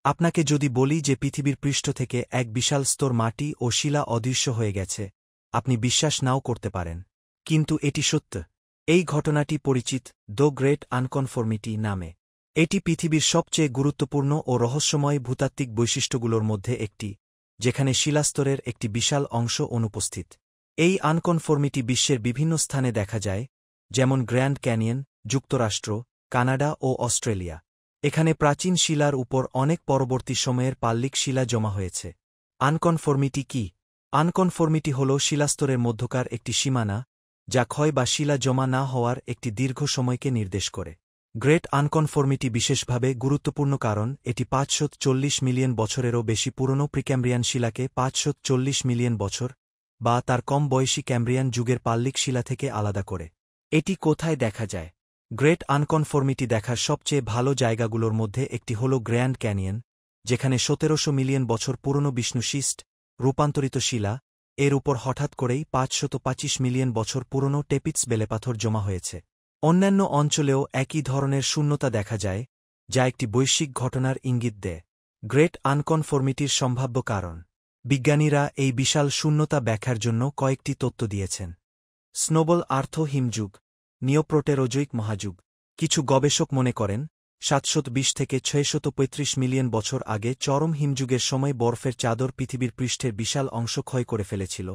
আপনাকে যদি বলি যে পৃথিবীর পৃষ্ঠ থেকে এক বিশাল স্তর মাটি ও শিলা অদৃশ্য হয়ে গেছে, আপনি বিশ্বাস নাও করতে পারেন। কিন্তু এটি সত্য। এই ঘটনাটি পরিচিত দ্য গ্রেট আনকনফর্মিটি নামে। এটি পৃথিবীর সবচেয়ে গুরুত্বপূর্ণ ও রহস্যময় ভূতাত্ত্বিক বৈশিষ্ট্যগুলোর মধ্যে একটি, যেখানে শিলাস্তরের একটি বিশাল অংশ অনুপস্থিত। এই আনকনফর্মিটি বিশ্বের বিভিন্ন স্থানে দেখা যায়, যেমন গ্র্যান্ড ক্যানিয়ন, যুক্তরাষ্ট্র, কানাডা ও অস্ট্রেলিয়া। এখানে প্রাচীন শিলার উপর অনেক পরবর্তী সময়ের পাললিক শিলা জমা হয়েছে। আনকনফর্মিটি কি? আনকনফর্মিটি হল শিলাস্তরের মধ্যকার একটি সীমানা, যা ক্ষয় বা শিলা জমা না হওয়ার একটি দীর্ঘ সময়কে নির্দেশ করে। গ্রেট আনকনফর্মিটি বিশেষভাবে গুরুত্বপূর্ণ কারণ এটি ৫৪০ মিলিয়ন বছরেরও বেশি পুরনো প্রিক্যাম্ব্রিয়ান শিলাকে ৫৪০ মিলিয়ন বছর বা তার কম বয়সী ক্যাম্ব্রিয়ান যুগের পাললিক শিলা থেকে আলাদা করে। এটি কোথায় দেখা যায়? গ্রেট আনকনফর্মিটি দেখার সবচেয়ে ভালো জায়গাগুলোর মধ্যে একটি হল গ্র্যান্ড ক্যানিয়ন, যেখানে ১৭০০ মিলিয়ন বছর পুরনো বিষ্ণুশিষ্ট রূপান্তরিত শিলা, এর উপর হঠাৎ করেই ৫২৫ মিলিয়ন বছর পুরনো টেপিটস বেলেপাথর জমা হয়েছে। অন্যান্য অঞ্চলেও একই ধরনের শূন্যতা দেখা যায়, যা একটি বৈশ্বিক ঘটনার ইঙ্গিত দেয়। গ্রেট আনকনফর্মিটির সম্ভাব্য কারণ। বিজ্ঞানীরা এই বিশাল শূন্যতা ব্যাখ্যার জন্য কয়েকটি তত্ত্ব দিয়েছেন। স্নোবল আর্থ হিমযুগ, নিওপ্রোটেরোজোইক মহাযুগ। কিছু গবেষক মনে করেন ৭২০ থেকে ৬৩৫ মিলিয়ন বছর আগে চরম হিমযুগের সময় বরফের চাদর পৃথিবীর পৃষ্ঠের বিশাল অংশ ক্ষয় করে ফেলেছিল,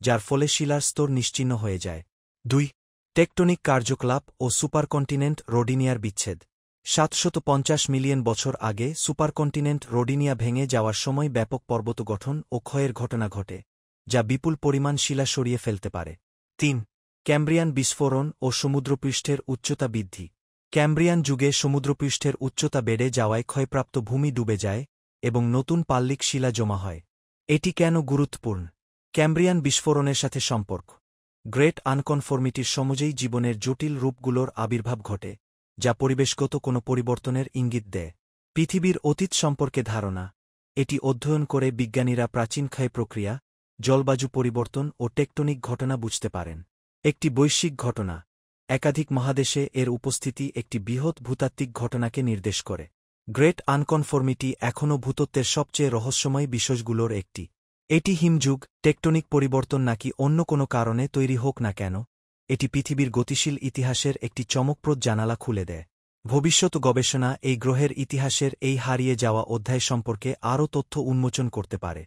যার ফলে শিলার স্তর নিশ্চিহ্ন হয়ে যায়। ২. টেকটনিক কার্যকলাপ ও সুপারকন্টিনেন্ট রোডিনিয়ার বিচ্ছেদ। ৭৫০ মিলিয়ন বছর আগে সুপারকন্টিনেন্ট রোডিনিয়া ভেঙে যাওয়ার সময় ব্যাপক পর্বত গঠন ও ক্ষয়ের ঘটনা ঘটে, যা বিপুল পরিমাণ শিলা সরিয়ে ফেলতে পারে। ৩. ক্যাম্ব্রিয়ান বিস্ফোরণ ও সমুদ্রপৃষ্ঠের উচ্চতা বৃদ্ধি। ক্যাম্ব্রিয়ান যুগে সমুদ্রপৃষ্ঠের উচ্চতা বেড়ে যাওয়ায় ক্ষয়প্রাপ্ত ভূমি ডুবে যায় এবং নতুন পাললিক শিলা জমা হয়। এটি কেন গুরুত্বপূর্ণ? ক্যাম্ব্রিয়ান বিস্ফোরণের সাথে সম্পর্ক। গ্রেট আনকনফর্মিটির সমজেই জীবনের জটিল রূপগুলোর আবির্ভাব ঘটে, যা পরিবেশগত কোনো পরিবর্তনের ইঙ্গিত দেয়। পৃথিবীর অতীত সম্পর্কে ধারণা। এটি অধ্যয়ন করে বিজ্ঞানীরা প্রাচীন ক্ষয় প্রক্রিয়া, জলবায়ু পরিবর্তন ও টেকটনিক ঘটনা বুঝতে পারেন। একটি বৈশ্বিক ঘটনা। একাধিক মহাদেশে এর উপস্থিতি একটি বৃহৎ ভূতাত্ত্বিক ঘটনাকে নির্দেশ করে। গ্রেট আনকনফর্মিটি এখনও ভূতত্ত্বের সবচেয়ে রহস্যময় বিষয়গুলোর একটি। এটি হিমযুগ, টেকটনিক পরিবর্তন নাকি অন্য কোনো কারণে তৈরি হোক না কেন, এটি পৃথিবীর গতিশীল ইতিহাসের একটি চমকপ্রদ জানালা খুলে দেয়। ভবিষ্যৎ গবেষণা এই গ্রহের ইতিহাসের এই হারিয়ে যাওয়া অধ্যায় সম্পর্কে আরও তথ্য উন্মোচন করতে পারে।